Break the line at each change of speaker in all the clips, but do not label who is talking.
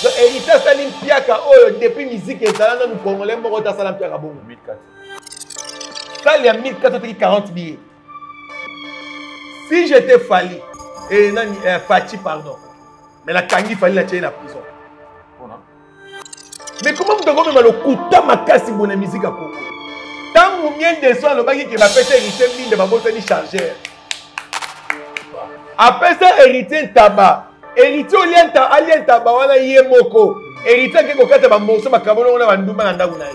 Donc hérité Salim Piaka depuis musique et ça nous congolais moko ta Salim Piaka bon
1400.
Ça il y a 1440 billets. Si j'étais Fali et nani Fachi pardon. Mais la Kangi Fali la tienne la prison. Mais comment vous devez même le couteau makasi bonne musique à Congo. Tant vous mien de soins le bagi qui va péter hérité mine de babota ni chargeur. Après ça hérité tabac. Hérité alien tabac wana yemoko. Hérité qui kokata ba morceau ba kabolo na banduma na ndakuna.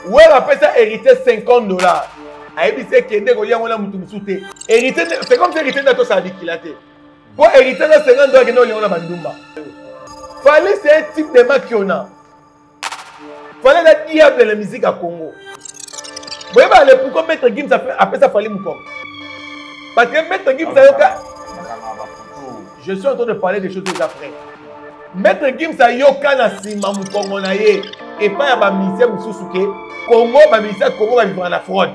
Ouais après ça hérité $50. Aïbise kende ko yango na mutu musute. Hérité c'est comme si hérité na to sa dikilate. Pour hérité na $50 kende ko yango na bandumba. Fallait c'est un type de makiona. Fallait la diable de la musique à Congo. Vous voyez pourquoi Maître Gims après ça fallait Moukom. Parce que Maître Gims a yoka. Je suis en train de parler des choses après. Maître Gims a yoka na sima Moukongo na ye et pas ya ba ministère Moussousuke. Congo ba ministère Congo va vivre la fraude.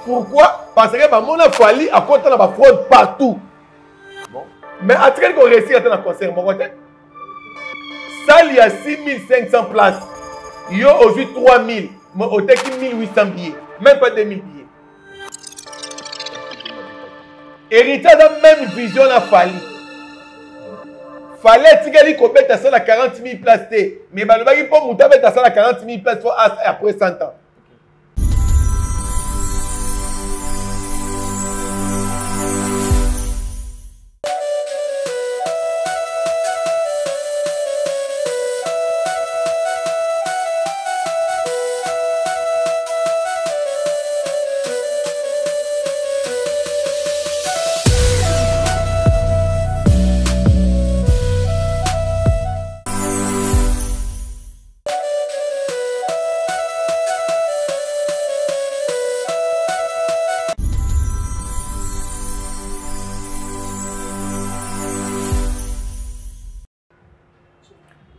Pourquoi? Parce que ba mona fali a compté la fraude partout. Bon. Mais à train qu'on réussit à un concert mon côté. Ça il y a 6500 places. Yo aujourd'hui 3000. Mais au teki 1800 billets. Même pas 2000 billets. Héritage a même vision à Fali. Fallait tigali kobeta ça la 40 000 places. Mais bah le bagi pour monter beta ça la 40 000 places après 100 ans.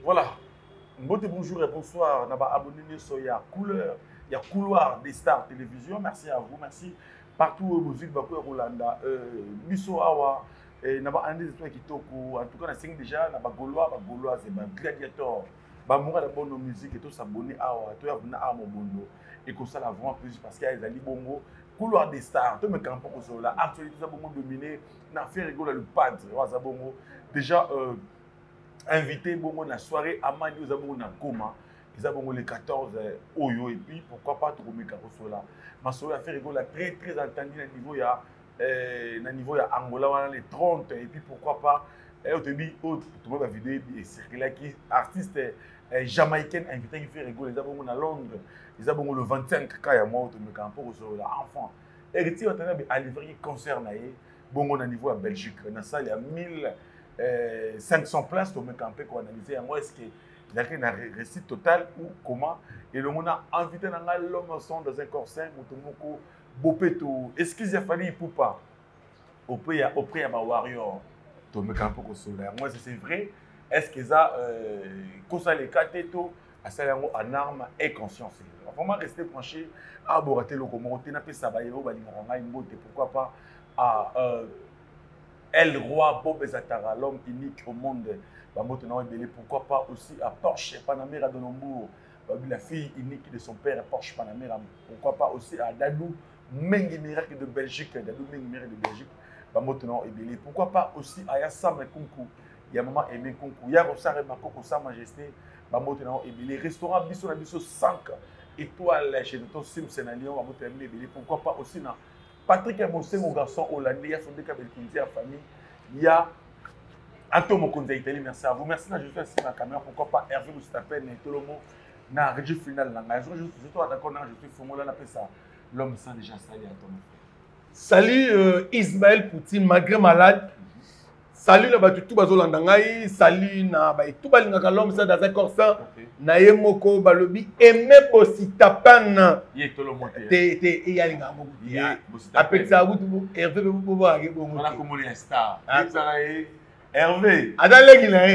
Voilà. Bonjour et bonsoir. On a abonné sur la couleur, il y a couloir des stars télévision. Merci à vous, merci partout où vous êtes, Rolanda, Misso Awa, et n'a pas un des étoiles qui toquent. En tout cas, on a cinq déjà, n'a pas Gaulois, c'est un gladiateur. Bamoura la bonne musique et tout s'abonner à Awa, tout abonné à mon bondo. Et comme ça, la vraiment plus parce qu'il y a des bongo, couloir des stars, tout me campe pour ça. La actualité, ça bongo dominé, n'a fait rigoler le pad, ça bongo. Déjà, invité bongo la soirée Amani aux abonnés na Goma ils ont les 14 Oyo et puis pourquoi pas trouver Karosola ma soirée a fait rigoler très entendu na niveau ya Angola les 30 et puis pourquoi pas au début autre tout le monde va vidéo et circuler qui artiste jamaïcain invité qui fait rigoler ils ont na Londres ils ont le 25 cas ya moi au me campo Karosola enfant héritier on a livré concert na bongo na niveau à Belgique na salle il y a 1500 places pour me camper pour analyser à moi est-ce que il y a un récit total ou comment et le monde a invité dans l'homme son dans un corset mutumoko bopeto est-ce qu'il a fallu pour pas au prix à ma warrior pour me camper pour cela moi c'est vrai est-ce que ça qu'on ça les catéto à ça en arme et conscience vraiment rester branché à aborder le comment on n'a pas ça va y avoir pourquoi pas à El Roi Bob Ezatara, l'homme unique au monde. Pourquoi pas aussi à Porsche Panamera de Nombourg, la fille unique de son père Porsche Panamera. Pourquoi pas aussi à Dadou Mengi Miracle de Belgique, Dadou Mengi Miracle de Belgique. Pourquoi pas aussi à Yassam Kunku, Yamama Aimé Kunku, Yarosare Makoko Sa Majesté, les restaurants Bisso 5 étoiles chez notre Sim Sénalion, pourquoi pas aussi dans Patrick Amossé, mon garçon hollandais, il y a fondé la famille. Il y a Anto Mokonza Italie, merci à vous. Merci, je suis assis dans la caméra. Pourquoi pas Hervé Moustaphen et tout le monde dans la régie finale. Je suis d'accord, je suis formé là, ça. L'homme sans déjà salut à toi.
Salut Ismaël Poutine, malgré malade. Salut na batu tout bazolandangai, salut na ba tout balingaka l'homme ça dans un corset. Na yemoko balobi aimé Bositapan.
Yé tout le monde.
Te yalinga mo. Après ça vous Hervé vous voir
on a comme un star. Hervé.
Ada legi na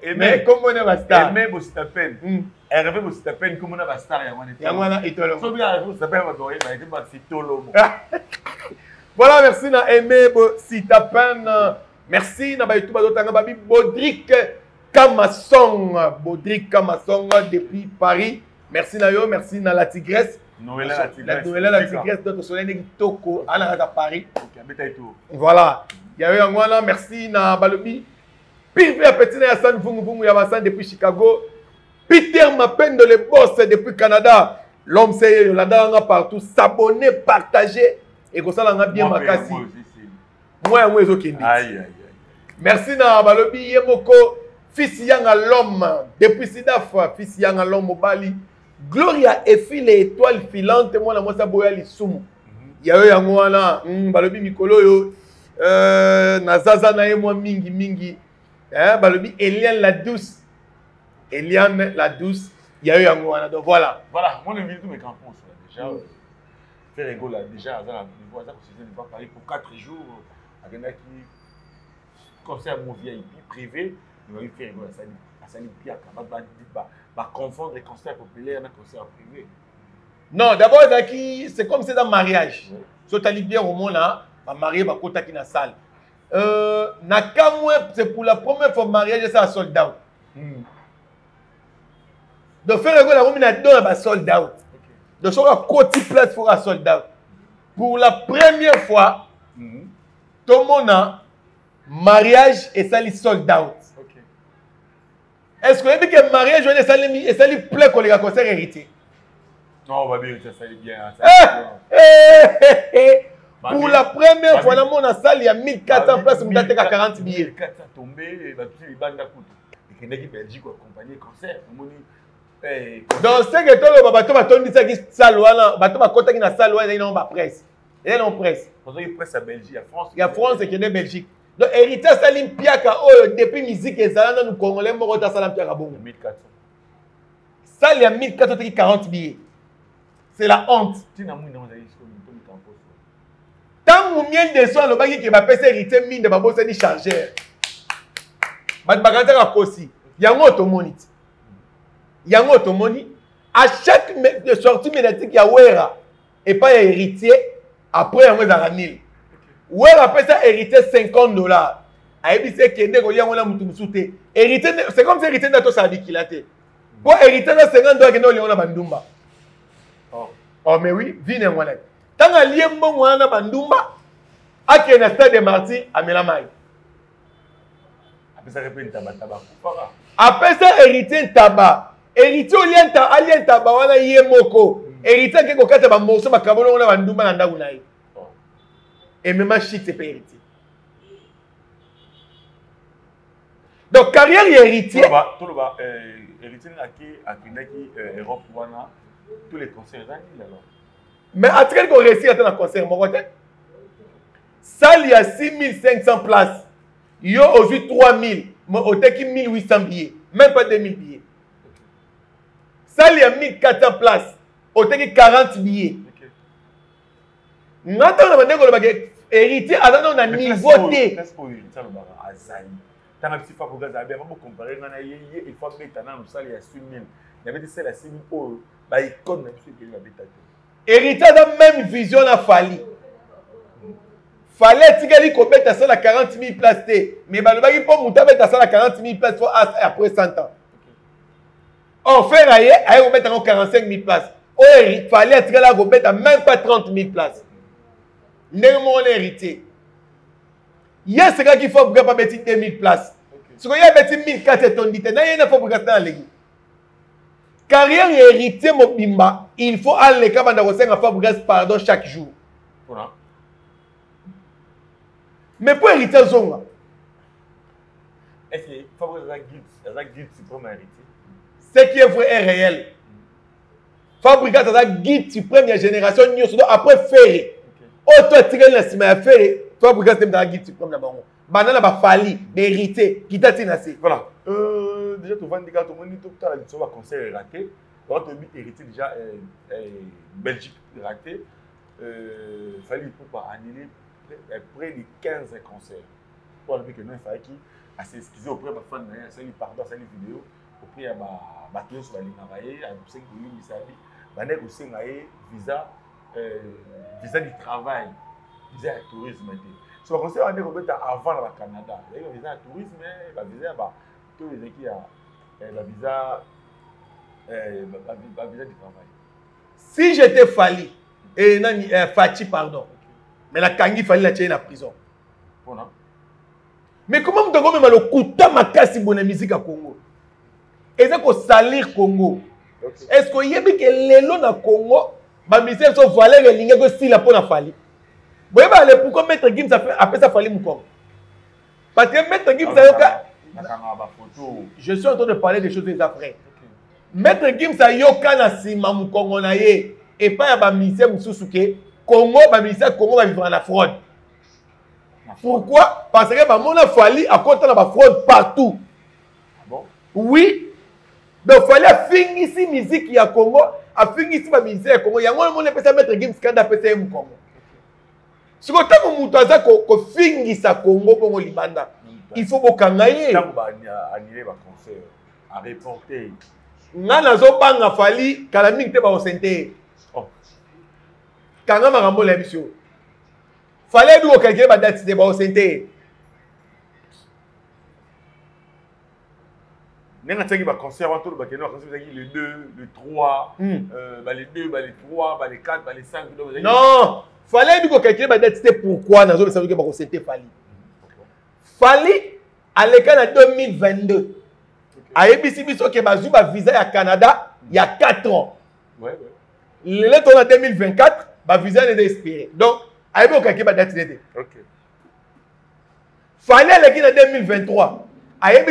aimé comme on est ba star.
Aimé Bositapan. Hervé Bositapan comme on est ba star ya wana.
Ya wana itolo.
So bien Hervé Bositapan va doyer ba ba sitolo.
Voilà, merci na aimé Bositapan. Merci na ba tout bazotanga babi Bodrick Kamasson, Baudric Kamasson depuis Paris. Merci Nayo, merci na la Tigresse.
Noël la Tigresse.
Noël la Tigresse, notre soleil Toko, à Paris.
Voilà.
Il y a eu un mois, merci na Balobi. Pivé à Petit Nassan Vungu Yamassan depuis Chicago. Peter Mapendo, le boss depuis Canada. L'homme c'est Yolanda partout. S'abonner, partager. Et comme ça, on a bien makasi. Moi, moi, merci na Balobi Yemoko. Fils Yanga l'homme. Depuis Sidaf, fils Yanga l'homme au Bali. Gloria et fille étoile filante. Moi, la mossa boya li sumu. Il y a eu un mois là. Balobi Mikolo yo. Nazaza na moi mingi. Balobi Eliane la douce. Eliane la douce. Il y a eu un mois là. Donc voilà.
Voilà. Moi, j'invite tous mes campons déjà. Faire rigolo là. Déjà, à la niveau, à Paris pour 4 jours. Avec un concert mon VIP privé. Il va faire rigolo à Sali Piaka. Va confondre les concerts populaires et les concerts privés.
Non, d'abord, c'est comme c'est dans le mariage. Si tu as bien au monde, va marier, va côté qui na salle. C'est pour la première fois mariage, c'est un sold out. Donc, faire rigolo, la roue, il va sold out. Donc, sur la côté place, il faut un sold out. Pour la première fois, tout le monde a mariage et ça, il sold out. Est-ce que vous avez dit que le mariage est ça lui plaît qu'on les concert héritier?
Non, on va bien, ça y est bien.
Pour la première fois, dans mon salle, il y a 1400 places, on a 40 billets.
1400 tombés, il va tout les bandes à coûter. Et qu'il y a qui Belgique accompagné concert.
Donc, c'est que tout le bateau va tomber ça qui salle là, bateau va côté qui na salle là, il y a une presse. Il y a une presse.
Parce qu'il y a presse à Belgique, à France.
Il y a France et il y a Belgique. Donc, héritage Salim Piaka, depuis musique et ça, nous Congolais, nous avons Salim Piaka.
1400.
Ça, il y a 1440 billets. C'est la honte. Tant que mien de soins, le bagage qui va passer héritier mine de ma bosse ni chargeur. Il y a un automoni. Il y a un automoni. À chaque sortie médiatique, il y a Ouera. Et pas héritier. Après, il y a un Nil. Ou elle appelle ça hériter $50. C'est comme si hériter de tout ça dit. Pour hériter de $50 que nous avons bandumba. Oh mais oui, viens moi là. Tant que liembo moi na bandumba, à qui na stade de Marty à Melamai.
Après ça répète tabac.
Après ça hériter tabac. Hériter alien tabac wana yemoko. Hériter que kokata ba morceau ba kabolo na bandumba na ndagu nayi. Et même shit c'est pas héritier. Donc carrière héritier.
Tout le bas héritier à qui Europe wana tous les concerts là.
Mais à quel qu'on réussit à un concert mon côté. Ça il y a 6500 places. Il y a aujourd'hui 3000, mais au qui 1800 billets, même pas 2000 billets. Ça il y a 1400 places. Au qui 40 billets. Nous avons héritier à un niveau T.
Qu'est-ce qu'on hérite ça le bar Azali. Tant que si faut que Azali, on va comparer dans il faut mettre dans le salle il y a 6000. Il y avait des salles à 6000 pour bah icône même si il avait
héritier a la même vision à Fali. Fallait tigali ko mettre ça à 40 000 places mais bah le bagi pour monter mettre ça à 40 000 places faut après 100 ans. On fait ailleurs on mettre en 45 000 places. Oh fallait tigali ko mettre même pas 30 000 places. Néanmoins, on est héritier. Il y a ce gars qui faut pas mettre 2000 places. Ce qu'il y a mettre 1400 tonnes d'ité, il y a faut rester dans l'église. Carrière héritier Mobimba, il faut aller quand on a faire pardon chaque jour. Mais pour hériter zonga.
Est-ce qu'il faut que ça guide suprême héritier?
Ce qui est vrai est réel. Fabricat ça guide suprême la génération après faire. Oh, toi, tu as fait faire, toi, pour que tu aies guide comme là-bas. Banana va falli, hérité, qui t'a tinasé.
Voilà. Déjà, tu vas dire que tout le monde dit que concert raté. Tu as hérité déjà Belgique raté. Il fallait pour annuler près de 15 concerts. Pour le que nous, il fallait qu'il s'excuser auprès de ma fan, salut pardon, salut vidéo, auprès de ma cliente sur la ligne travailler, à 5 minutes, il s'habille. Banane aussi, visa. Visa du travail, visa du tourisme. Si on conseille avant le Canada, il y a visa du tourisme, visa tous les qui a la visa du travail.
Si j'étais Fali, Fachi, pardon, mais la Kangi Fali la tienne en prison. Mais comment vous avez le kouta makasi bonne musique à Congo? Est-ce qu'on salir Congo? Est-ce qu'il y a que les lots na Congo, ma misère sont valeurs et lignes que si la peau na Fali? Vous voyez pourquoi Maître Gims appelle ça Fali Moukongo? Parce que Maître Gims a je suis en train de parler des choses des après. Maître Gims a yoka na sima Moukongo na ye et pas ba misère Moussouké Congo ba misère Congo va vivre en la fraude. Pourquoi? Parce que mon a fallu à côté de la fraude partout.
Bon.
Oui. Donc il fallait finir ici musique il y a Congo, à finir ici ma musique Congo. Il y a un monde qui mettre Gims quand appelle ça Congo. Si vous avez un moutoisa ko finir ça Congo pour le Libanda, il faut beaucoup kangaye.
Quand vous annuler votre concert, à reporter.
Ngana zo banga fali kalaming te ba osente.
Oh.
Kanga marambo la mission. Fallait nous quelqu'un va date de bon santé.
Nenga tsangi ba concert tout ba keno concert le 2, le 3, les 2, les 3, les 4, les 5.
Non, fallait nous quelqu'un va date pourquoi dans ça que ba santé fali. Fali à l'école en 2022. A ABC biso ke ba zuba visa ya Canada il y a 4 ans.
Ouais.
Le lettre en 2024 ba visa est expiré. Donc il y a date d'été.
Ok.
Fallait aller en 2023. Il y a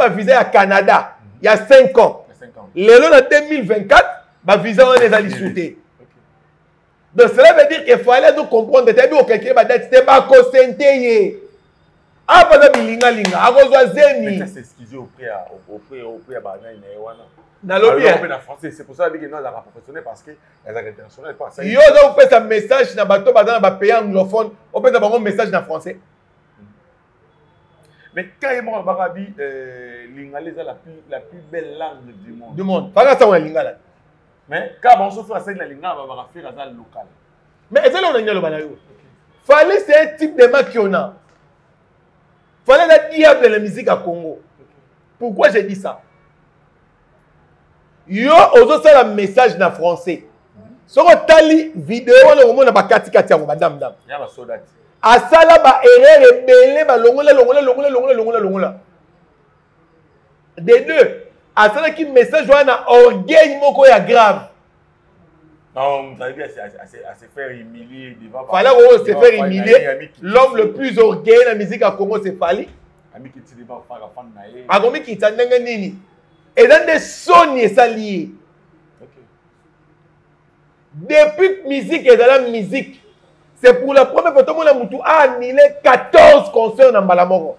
un visa à Canada. Il y a 5 ans. Le long en 2024, le visa est allé sauter. Donc cela veut dire qu'il fallait nous comprendre que quelqu'un va date d'été. Ah, pas de bilinga linga. Ah, vous avez
ça c'est excusé au prix à c'est pour ça que nous avons professionnel parce que les internationaux pas ça.
Yo donc fait un message na bateau dans ba pays anglophone, on peut avoir un message en français.
Mais carrément barabi lingala est la plus belle langue du monde.
Du monde. Pas ça on lingala.
Mais quand on se fait ça la lingala va faire ça local.
Mais est-ce que on a ngalo banayo? Fallait c'est un type de makiona. Fallait la diable de la musique à Congo. Pourquoi j'ai dit ça? Yo ozo sala message na français. Soko tali vidéo le moment na ba kati ya madame dame.
Ya ba soldati.
Asala ba erreur ebele ba longola. Des deux. Asala ki message wana orgueil moko ya grave.
Non, ça veut dire à se faire humilier devant.
Fallait se faire humilier. L'homme le plus orgueilleux dans la musique à Congo c'est Fali.
Ami qui tire pas faire fan na ye.
Agomi ki tandanga nini? Et dans des sons et ça lié. Depuis que musique est dans la musique, c'est pour la première fois que mon amoutou a annulé 14 concerts dans Balamoro.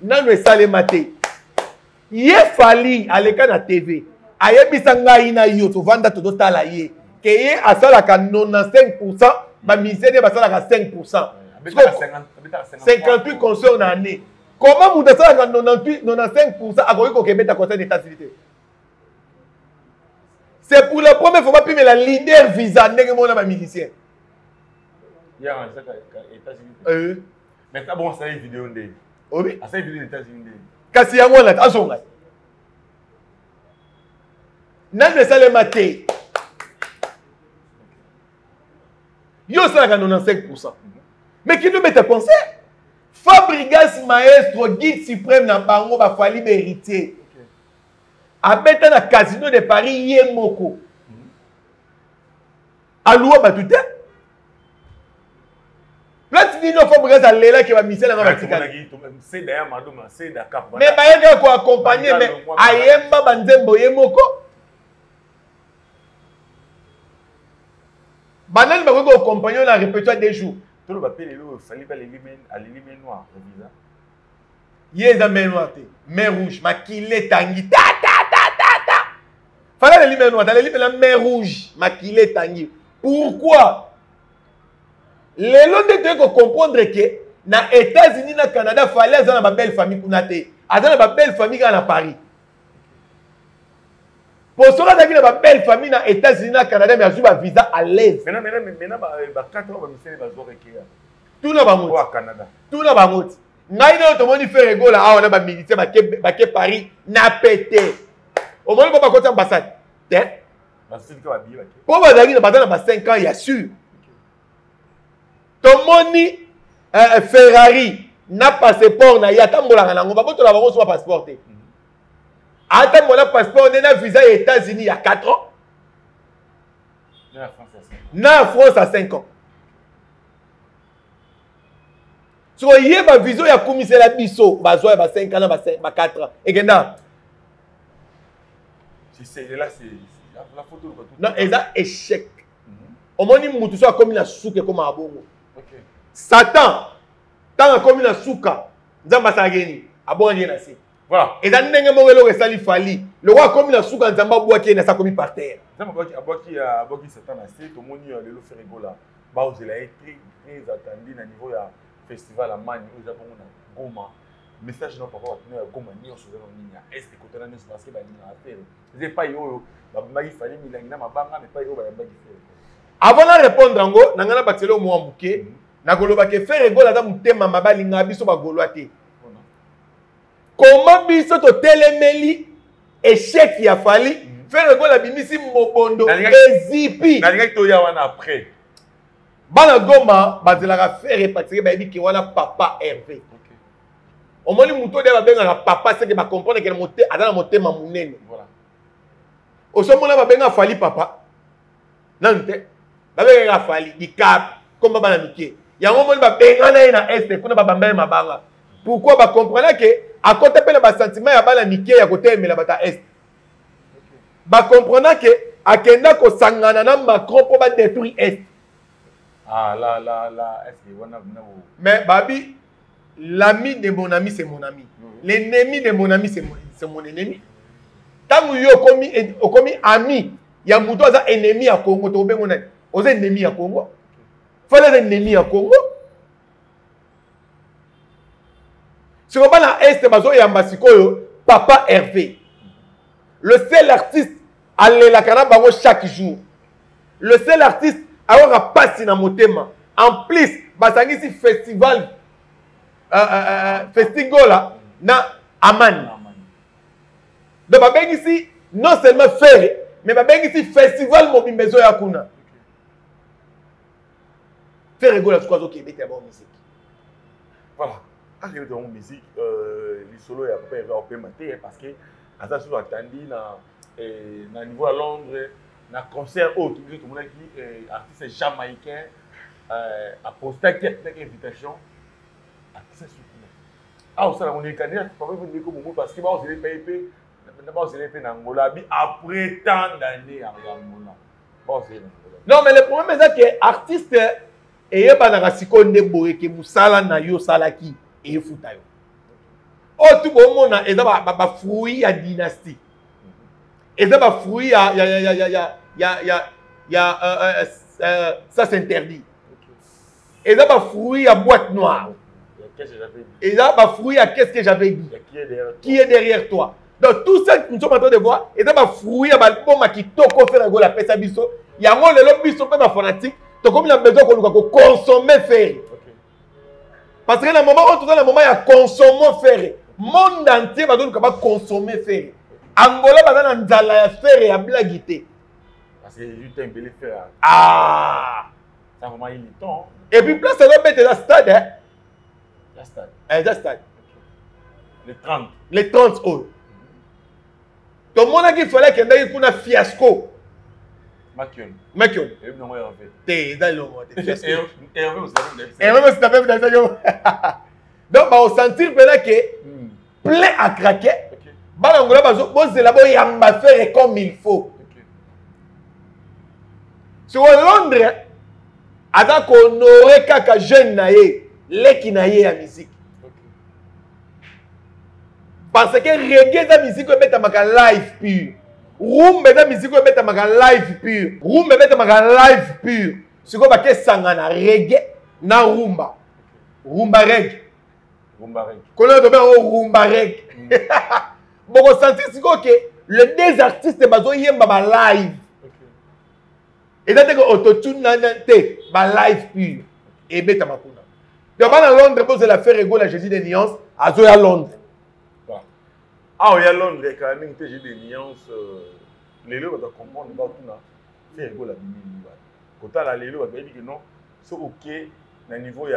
Nan le salé maté. Yé Fali à l'écran à TV. Aye bisanga ina yo to vanda to tala ye. Que yé a ça la 95%, ma misère est basala à 5%. 58 concerts en année. Comment vous descendez à 95% à Goïko Québec à côté des États-Unis? C'est pour la première fois que la leader visa n'est pas musicien.
Il y a un États-Unis. Mais c'est bon, c'est une vidéo.
Oui.
C'est une vidéo des États-Unis.
Kasi ya ngona azonga. Nan le sale maté. Yo ça 95%. Mais qui nous met à penser? Fabrigas maestro guide suprême na bango ba Fali héritier. Abeta na casino de Paris Yemoko. Alua batute. Place ni no Fabrigas a lela qui va misser na batika.
C'est d'ailleurs madame, c'est d'accord.
Mais ba yaka ko accompagner mais ayemba banzembo Yemoko. Banal ba ko accompagner na répétition des jours.
Tout le papier le Fali ba l'éliminer à l'éliminer noir le visa.
Yeza main noire, main rouge, maquillé tangi. Fallait l'éliminer noire, l'éliminer la main rouge, maquillé tangi. Pourquoi? Les gens doivent comprendre que dans les États-Unis, dans le Canada, fallait avoir une belle famille pour nater. Avoir une belle famille à Paris. Pour cela, il y a une belle famille dans les États-Unis, dans le Canada, mais il y a un visa à l'aise.
Maintenant, 4 ans,
tout le monde
au Canada.
Tout le monde. ngai na tomoni faire gola awa na ba militaire ba Paris na pété au moins pas côté ambassade hein pour ba dagi na bazana ba 5 ans ya sûr tomoni Ferrari na passeport na ya tambola na ngo ba boto la bango so passeport te ata mon passeport na visa aux États-Unis il y a 4 ans na France à 5 ans so yé ba vision ya komisela biso bazwa ba 5 ans na ba 4 ans et genda
c'est là c'est la photo
non eza échec au moins ni mutu so akomi na suka comme abongo Satan tant akomi na suka nzamba sageni abongi na se
voilà
eza ndenge mongelo resali fali le roi akomi na suka nzamba bwaki na sa komi par terre
nzamba aboki Satan na se to moni lelo faire gola ba ozela très attendu na niveau ya festival à Mani où ils ont Goma message non pas à Goma ni on se donne en ligne est côté là ne se passe pas ni affaire c'est pas yo ba il fallait milangi na mabanga mais pas yo ba bagi faire
avant de répondre ngo nangana batelo mo ambuke na koloba ke faire gola za mutema mabali nga biso ba golwa te comment biso to telemeli échec ya fali faire gola bimisi mobondo ezipi
na linga to ya wana après
bana Goma bazelaka faire repartir ba yebiki wana papa Hervé au moins muto de ba benga papa c'est que ba comprendre que moté adana motema munene
voilà
au somo na ba benga fali papa nante ba benga fali di cap comme bana mike ya ngomoni ba benga na est kuna ba bamba mabanga pourquoi ba comprendre que à côté pe ba sentiment ya bana mike ya côté emela bata est ba comprendre que akenda ko sangana na Macron pour ba détruire est.
Ah là, est-ce que vous avez...
Mais Babi, l'ami de mon ami, c'est mon ami. L'ennemi de mon ami, c'est mon ennemi. Tant que vous avez ami, il y a un ennemi à Congo. Vous avez un ennemi à Congo. Vous avez un ennemi à Congo. Si vous avez un est, il y a Papa Hervé. Le seul artiste à la chaque jour. Le seul artiste alors passe na motema en plus basangisi festival festival na Amani donc babengisi non seulement faire mais babengisi festival mobimbezo ya kuna faire rigoler quoi zo kebete ba musique
voilà arrivé dans la musique les solos ya pas au pematé parce que asa sur attendu na niveau à Londres na concert autre tout le monde qui artiste jamaïcain a posté quelques invitations artiste sur ah ça on est candidat pas venir comme moi parce que bah on s'est payé na Angola après tant d'années à Angola bon c'est
non mais le problème c'est que artiste et ba na sikonde boye ke musala na yo salaki et futa yo oh tout bon mona eza ba fruit ya dynastie et ça va fruit ça s'interdit. Et ça va fruit à boîte noire. Et ça va fruit à qu'est-ce que j'avais dit. Qui est derrière toi. Donc tout ça que nous sommes en train de voir, et ça va fruit à balboma qui toko faire la pesa biso. Il y a un le biso pas ma fanatique. Donc comme il a besoin qu'on consommer fer. Parce que le moment où tout le moment il y a consommer fer. Monde entier va donc consommer fer. Angola bazana nzala ya fer ya blagité
parce que juste un bel fer ça vraiment il est temps
et puis place ça doit mettre la stade hein
la stade
la stade
les 30
euros tout le monde qui fallait qu'il y ait un fiasco
Makion
et
non ouais en fait
t'es dans le mot
et
même si t'as fait dans ça donc on sentir que plein à craquer Balangola bazo bozela bo yamba faire comme il faut. Sur Londres, ada ko honorer kaka jeune naé, leki naé ya musique. Parce que reggae da musique beta maka live pur. Rumba da musique beta maka live pur. Rumba beta maka live pur. Siko ba ke sangana reggae na rumba. Rumba reggae. Kono to be rumba reggae. Bon, on sentit que les deux artistes bazo yemba ba live. Et là que autotune na te ba live pur et beta makuna. Donc, à Londres, vous allez faire égaux à Jésus des nuances, à Zoya Londres.
Ah, il y a Londres, quand même, j'ai des nuances. Les lois doivent comprendre, c'est égaux à Bimini. Quand tu as les lois, tu dis que non, c'est OK, au niveau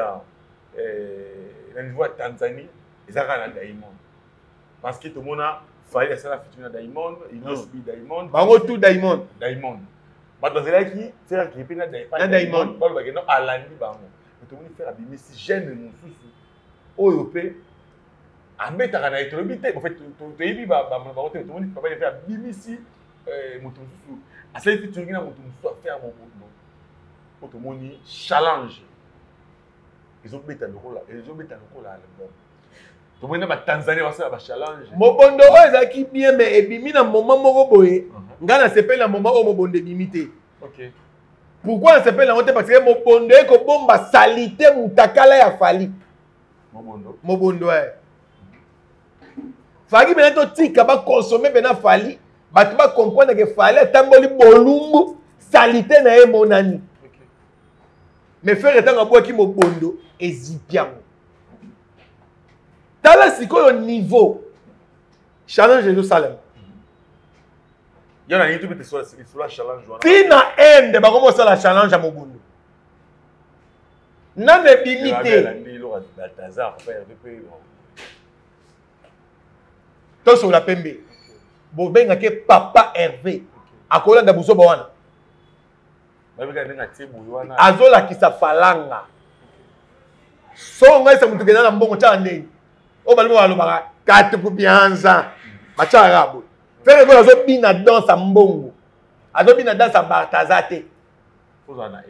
de Tanzanie, ils ont un Diamond. Parce que tout le monde a fallu faire la future Diamond, il a subi Diamond.
Bango tout Diamond.
Diamond. Mais dans ce cas-ci, faire qui est pas Diamond, pas le non à l'année bango. Tout le monde fait abîmer si gêne mon souci. Européen. À mettre à la électrobité, en fait, tout le monde va faire abîmer si mon souci. À cette future, il y a mon souci à faire mon tout le monde challenge. Ils ont mis le rôle là. Ils ont mis le rôle là. Tout le monde va Tanzanie va faire un challenge.
Mobondo ezaki bien mais ebimi na moment moko boye. Ngana sepel na moment o mobondo ebimité.
OK.
Pourquoi on s'appelle la honte parce que mobondo eko bomba salité mutakala ya fali.
Mobondo.
Mobondo ouais. Fali bena to tika ba consommer bena fali, ba tu ba comprendre que fali tamboli bolumbu salité na e monani.
OK.
Mais faire etanga boki mobondo ezipiango. Dans le niveau, challenge Jérusalem.
Il y a un YouTube qui est sur la challenge.
Puis na end, bah comment ça la challenge à Mobundo. Non mais limité. Tout sur la pembe. Bon ben que papa Hervé. À kola da buso bawana. Azola ki sa falanga. So ngai sa mutu kena na mbongo cha ndeni. O balimo balobaka katu kubianza macha arabo fere ko azo bina dans sa mbongo azo bina dans sa bartazate
fozana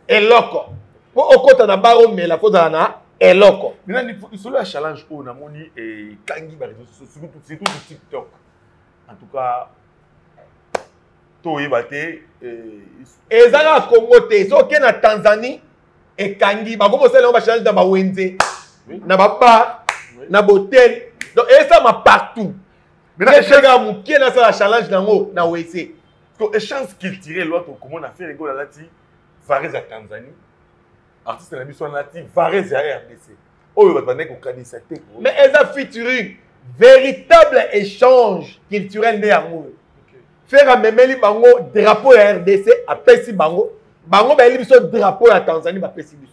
eloko ko okota na baro mela fozana na eloko
mina ni solo challenge o na moni e kangi ba surtout sur TikTok en tout cas to yebate
ezala Congo te so ke na Tanzanie e kangi ba ko sala ba challenge na ba wenze na ba na botel donc et ça m'a partout mais là chega mukie na ça challenge nango na wese
to échange culturel l'autre comment on a fait rigolo là ti Varese à Tanzanie artiste na biso na ti Varese à RDC oh ba tane ko kanisa te
mais eza featuring véritable échange culturel de yango faire a memeli bango drapeau ya RDC a pesi bango ba eli biso drapeau ya Tanzanie ba pesi biso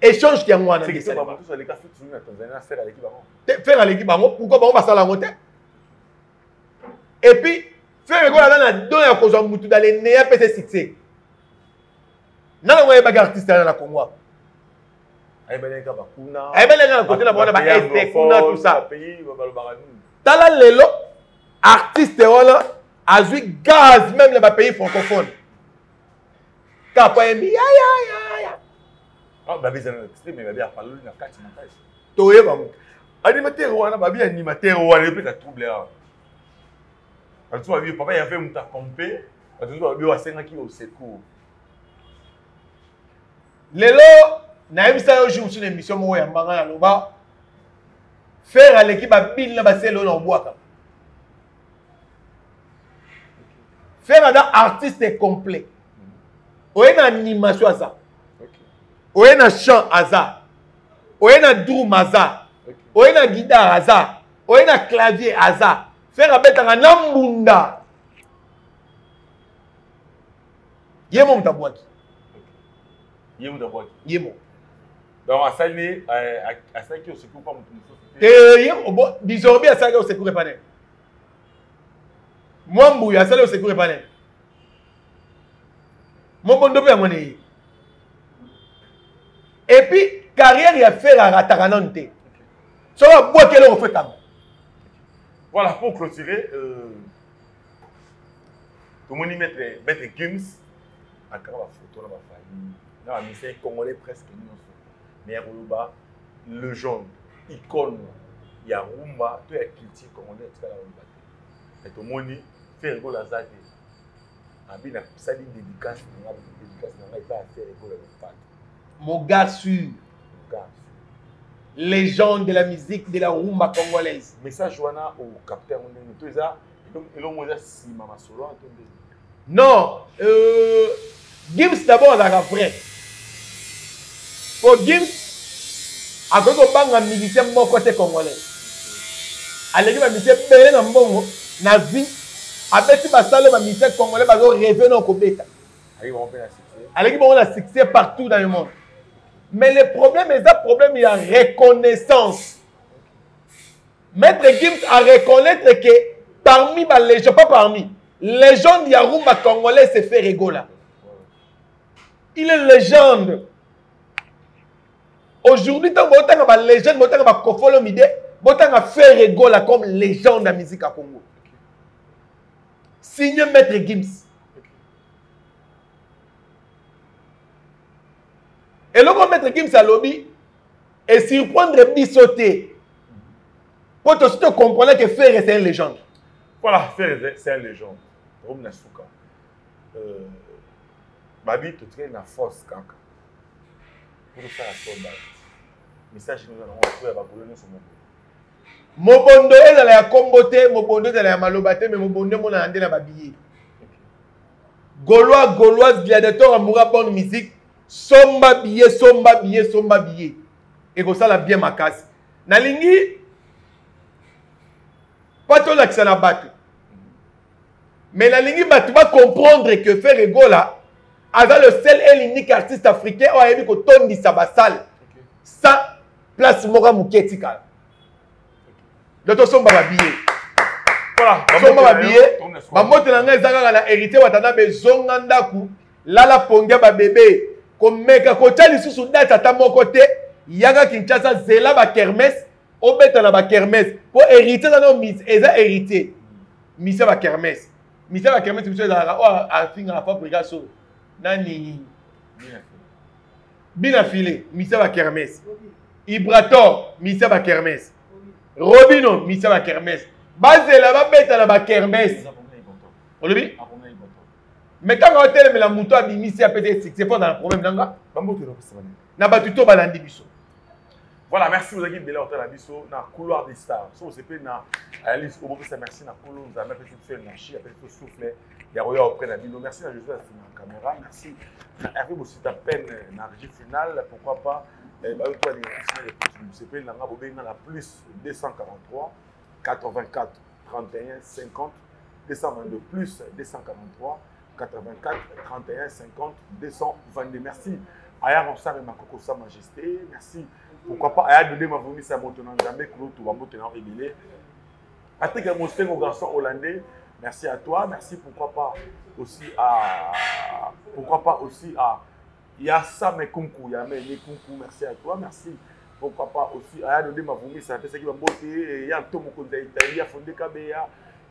échange qui a moi
c'est que ça va tous les cas featuring na Tanzanie faire à l'équipe bango
faire à l'équipe bango pourquoi bango ba sala ngote et puis faire ko la na don ya kozwa mutu dans les néa pese succès nana ngoye ba artiste na Congo
ay belenga ba kuna
ay belenga côté na bona ba este kuna tout ça
pays ba balobaka nini
tala lelo artiste wala azui gaz même les pays francophones kapa embi ya
ah babi zana extrême mais babi a parlé na kati na kati
toye bango
animateur wana babi animateur wana peut être troublé ah quand tu vas vivre papa il a fait muta pomper quand tu vas vivre à 5 qui au secours
lelo na ebisa yo jour sur l'émission mo ya mbanga na loba faire à l'équipe a bin na baselo na obwaka faire un artiste complet oye na animation à ça oye na chant à ça oye na drum à ça oye na guitare à ça oye na clavier à ça faire un betanga na mbunda yemo mtabwaki yemo
donc à ça né à ça qui au secours pas mutu
yemo bon bizorbi à ça au secours pas né moi mbouya ça au secours pas né mon bon dobe amone et puis carrière ya faire à rataranante so va boire quel on fait tam
voilà pour clôturer tout le monde mettre Gims à cara photo na ba famille na musicien congolais presque mais Yoluba le jaune icône ya rumba to ya culture congolais tu la rumba et tout le monde fait rigolo à ça abina sali dédicace na pas faire rigolo le pat
mon gars sûr légende de la musique de la rumba congolaise
message wana au capteur on tout ça et l'homme là si mama solo
non Gims d'abord la vrai pour Gims akoki kobanga musicien moko te congolais aleki bamisicien ebele na mbongo na vie abeti basale bamisicien congolais bazo rêve na kobeta aleki bongo na succès partout dans le monde. Mais le problème est un problème de reconnaissance. Maître Gims a reconnaître que parmi les gens, pas parmi, les gens d'Yarumba congolais se fait rigoler. Il est légende. Aujourd'hui, tant que vous avez légende, vous avez Kofolo Mide, vous avez fait rigoler comme légende de la musique à Congo. Signé Maître Gims. Et le Maître Gims a lobby et surprendre bisoté. Pour te comprendre que Ferre c'est une légende.
Voilà, Ferre c'est une légende. Comme Nasuka. Babi, tu traînes la force quand pour faire la soldat. Message nous allons trouver à Baboulone sur mon
Mobondo est dans la comboté, Mobondo est dans la malobate, mais Mobondo mon andé na babillé. Gaulois, gladiateur amoura bonne musique. Somba billet, somba billet, somba billet. Et comme ça la bien ma casse. Nalingi pas tout l'accès à la batte. Mais Nalingi tu vas comprendre que faire Gola avec le seul et l'unique artiste africain où il y a eu Tony Sabasal. Ça place Mora Mouketika. D'autres somba billet. Voilà, somba billet. Maman te langa ezanga na hérité watana bezonga ndaku lala pongia ba bébé. Comme meka kota lisusu date ata moko te yaka Kinshasa zela ba kermesse obeta na ba kermesse pour hériter dans nos mises eza hérité mise ba kermesse biso za o afinga na fabrica so nani bina filé mise ba kermesse Ibrator mise ba kermesse Robino mise ba kermesse bazela ba beta na ba kermesse olobi. Mais quand on a télé la mouton a bimisi à peut-être c'est pas dans le problème d'anga. Na batuto balandi biso.
Voilà, merci vous avez bien la biso na couloir des stars. So c'est pas na Alice au moment merci na couloir nous a même fait faire na chi après tout souffler. Ya roya auprès na bino. Merci na Josué na caméra. Merci. Hervé aussi ta peine na régie finale pourquoi pas bah toi c'est pas na ngabo na la plus 243 84 31 50 222 plus 243 84 31 50 222. Merci. Aya Ronsar et Makoko Sa Majesté. Merci. Pourquoi pas Aya Dede Mavoumi Sa Motonan Jamais Koulo Touba Motonan Ébélé. Patrick Mosteng au garçon hollandais. Merci à toi. Merci pourquoi pas aussi à Yassa Mekunku. Yame Mekunku. Merci à toi. Merci. Pourquoi pas aussi Aya Dede Mavoumi Sa fait ce qui va monter. Y'a Tomo Kondaïta. Y'a Fondé Kabeya.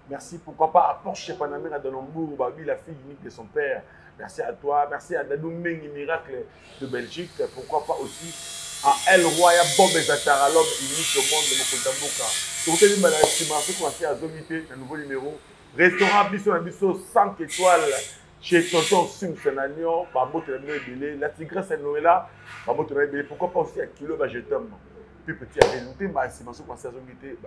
Merci, pourquoi pas, à Porsche Panamera de Nambour, Babi, la fille unique de son père. Merci à toi. Merci à Dadou Mengi Miracle de Belgique. Pourquoi pas aussi à El Roya Bob Zatara, l'homme unique au monde de Mokotamboka. Pour vous dire, madame, estimation, commencer à Zomité, un nouveau numéro. Restaurant Bisso 5 étoiles chez Tonton Simpson Agnon, Bambo Télémé Belé, la Tigresse Noëlla, Bambo Télémé Belé. Pourquoi pas aussi à Kilo Bajetum. Plus petit à Vélouté, ma estimation, commencer à Zomité.